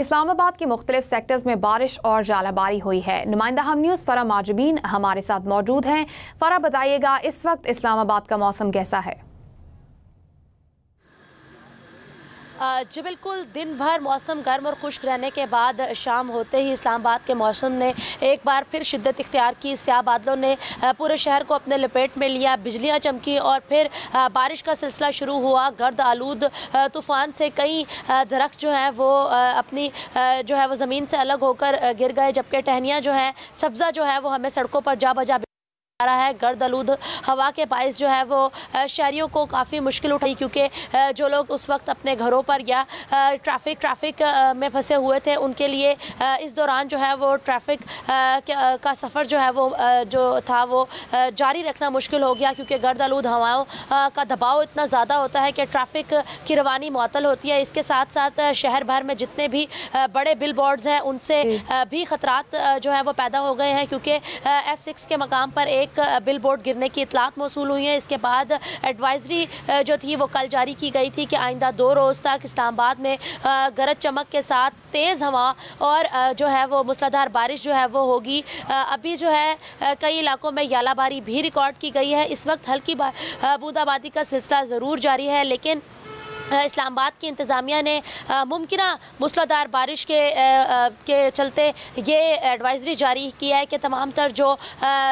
इस्लामाबाद के मुख्तलिफ सेक्टर्स में बारिश और जालाबारी हुई है। नुमाइंदा हम न्यूज़ फरा माजबीन हमारे साथ मौजूद हैं। फरा, बताइएगा इस वक्त इस्लामाबाद का मौसम कैसा है? जी बिल्कुल, दिन भर मौसम गर्म और खुश्क रहने के बाद शाम होते ही इस्लामाबाद के मौसम ने एक बार फिर शिद्दत इख्तियार की। स्याह बादलों ने पूरे शहर को अपने लपेट में लिया, बिजलियां चमकी और फिर बारिश का सिलसिला शुरू हुआ। गर्द आलूद तूफ़ान से कई दरख्त जो हैं वो अपनी जो है वो ज़मीन से अलग होकर गिर गए, जबकि टहनियाँ जो हैं, सब्ज़ा जो है वो हमें सड़कों पर जा बजा रहा है। गर्द आलूद हवा के बाइस जो है वो शहरियों को काफ़ी मुश्किल उठाई, क्योंकि जो लोग उस वक्त अपने घरों पर या ट्रैफिक में फंसे हुए थे, उनके लिए इस दौरान जो है वो ट्रैफिक का सफ़र जो है वो जो था वो जारी रखना मुश्किल हो गया, क्योंकि गर्द आलूद हवाओं का दबाव इतना ज़्यादा होता है कि ट्रैफिक की रवानी मुअत्तल होती है। इसके साथ साथ शहर भर में जितने भी बड़े बिल बोर्ड्स हैं उनसे भी ख़तरात जो है वो पैदा हो गए हैं, क्योंकि F6 के मकाम पर एक बिल बोर्ड गिरने की इतलात मौसूल हुई है। इसके बाद एडवाइजरी जो थी वो कल जारी की गई थी कि आइंदा 2 रोज़ तक इस्लामाबाद में गरज चमक के साथ तेज़ हवा और जो है वो मूसलाधार बारिश जो है वो होगी। अभी जो है कई इलाकों में यालाबारी भी रिकॉर्ड की गई है। इस वक्त हल्की बूंदाबांदी का सिलसिला ज़रूर जारी है, लेकिन इस्लामाबाद की इंतज़ामिया ने मुमकिना मूसलाधार बारिश के चलते ये एडवाइजरी जारी की है कि तमाम तर जो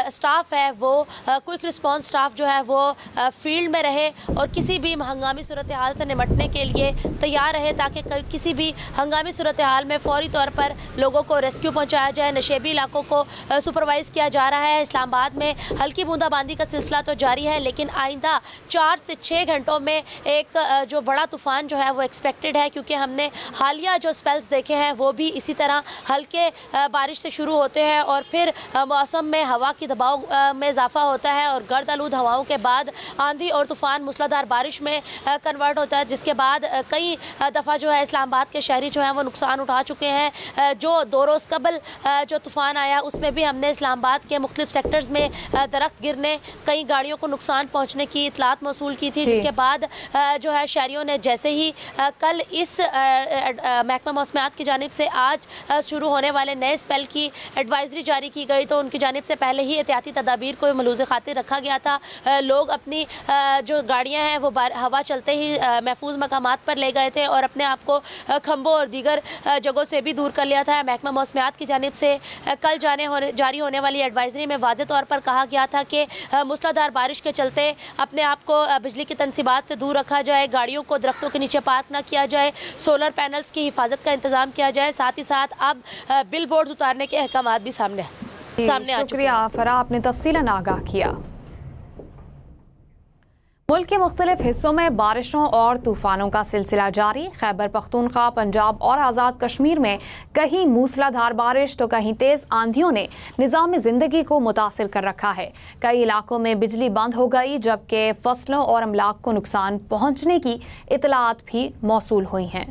स्टाफ है वो क्विक रिस्पांस स्टाफ जो है वो फील्ड में रहे और किसी भी हंगामी सूरत हाल से निपटने के लिए तैयार रहे, ताकि किसी भी हंगामी सूरत हाल में फौरी तौर पर लोगों को रेस्क्यू पहुँचाया जाए। नशेबी इलाकों को सुपरवाइज़ किया जा रहा है। इस्लामाबाद में हल्की बूंदाबांदी का सिलसिला तो जारी है, लेकिन आइंदा 4 से 6 घंटों में एक जो बड़ा तूफान जो है वो एक्सपेक्टेड है, क्योंकि हमने हालिया जो स्पेल्स देखे हैं वो भी इसी तरह हल्के बारिश से शुरू होते हैं और फिर मौसम में हवा की दबाव में इजाफा होता है और गर्द आलूद हवाओं के बाद आंधी और तूफान मूसलाधार बारिश में कन्वर्ट होता है, जिसके बाद कई दफ़ा जो है इस्लामाबाद के शहरी जो हैं वो नुकसान उठा चुके हैं। जो 2 रोज़ कबल जो तूफ़ान आया उसमें भी हमने इस्लामाबाद के मुख्तलिफ सेक्टर्स में दरख्त गिरने, कई गाड़ियों को नुकसान पहुँचने की इतलात मौसूल की थी, जिसके बाद जो है शहरियों ने जैसे ही कल इस महकमा मौसमियात की जानिब से आज शुरू होने वाले नए स्पेल की एडवाइजरी जारी की गई, तो उनकी जानिब से पहले ही एहतियाती तदाबीर को मलूज़ खातिर रखा गया था। लोग अपनी जो गाड़ियां हैं वो हवा चलते ही महफूज मकामात पर ले गए थे और अपने आप को खंभों और दीगर जगहों से भी दूर कर लिया था। महकमा मौसमियात की जानिब से कल जारी होने वाली एडवाइजरी में वाज़े तौर पर कहा गया था कि मूसलाधार बारिश के चलते अपने आप को बिजली की तनसीबात से दूर रखा जाए, गाड़ियों को दरख्तों के नीचे पार्क ना किया जाए, सोलर पैनल्स की हिफाजत का इंतजाम किया जाए। साथ ही साथ अब बिल बोर्ड उतारने के अहकामात भी सामने आ चुके हैं। शुक्रिया फरा, आपने तफसीलन आगाह किया। मुल्क के मुख्तलिफ हिस्सों में बारिशों और तूफानों का सिलसिला जारी। खैबर पख्तूनख्वा, पंजाब और आज़ाद कश्मीर में कहीं मूसलाधार बारिश तो कहीं तेज़ आंधियों ने निज़ाम ज़िंदगी को मुतासिर कर रखा है। कई इलाकों में बिजली बंद हो गई, जबकि फसलों और अमलाक को नुकसान पहुँचने की इतलात भी मौसूल हुई हैं।